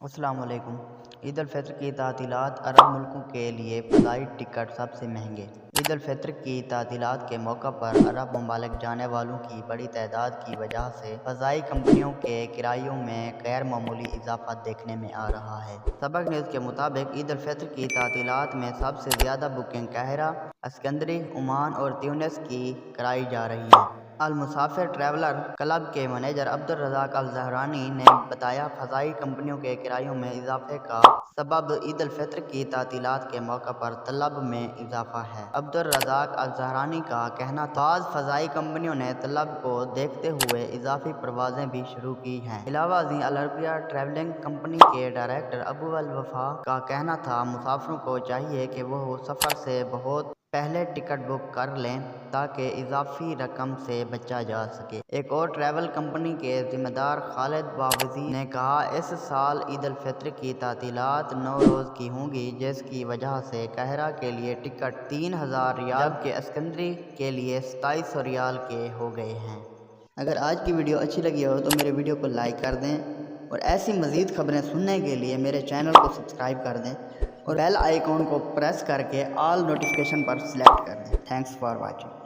अस्सलाम वालेकुम। ईद उल फित्र की तातीलात अरब मुल्कों के लिए फ़्लाइट टिकट सबसे महंगे। ईद उल फित्र की तातीलात के मौका पर अरब ममालिक जाने वालों की बड़ी तादाद की वजह से फ़ज़ाई कंपनियों के किरायों में गैर मामूली इजाफा देखने में आ रहा है। सबक न्यूज़ के मुताबिक ईद उल फित्र की तातीलात में सबसे ज़्यादा बुकिंग काहिरा, अस्कंदरी, ओमान और ट्यूनिस की कराई जा रही है। अल मुसाफिर ट्रैवलर क्लब के मैनेजर अब्दुल रज़ाक अल ज़हरानी ने बताया, फ़ज़ाई कंपनियों के किरायों में इजाफे का सबब ईद उल फित्र की तातीलात के मौका पर तलब में इजाफा है। अब्दुल रज़ाक अल ज़हरानी का कहना था, बाज़ फ़ज़ाई कंपनियों ने तलब को देखते हुए इजाफी परवाजें भी शुरू की हैं। अलावा अल अरबिया ट्रैवलिंग कंपनी के डायरेक्टर अबू अल वफा का कहना था, मुसाफिरों को चाहिए कि वो सफ़र से बहुत पहले टिकट बुक कर लें ताकि इजाफी रकम से बचा जा सके। एक और ट्रैवल कंपनी के जिम्मेदार खालिद बावजी ने कहा, इस साल ईद उल फित्र की तातीलात 9 रोज़ की होंगी, जिसकी वजह से काहिरा के लिए टिकट 3000 रियाल जबकि अस्कंदरी के लिए 2700 रियाल के हो गए हैं। अगर आज की वीडियो अच्छी लगी हो तो मेरे वीडियो को लाइक कर दें और ऐसी मज़ीद खबरें सुनने के लिए मेरे चैनल को सब्सक्राइब कर दें और बेल आइकॉन को प्रेस करके ऑल नोटिफिकेशन पर सिलेक्ट कर दें। Thanks for watching.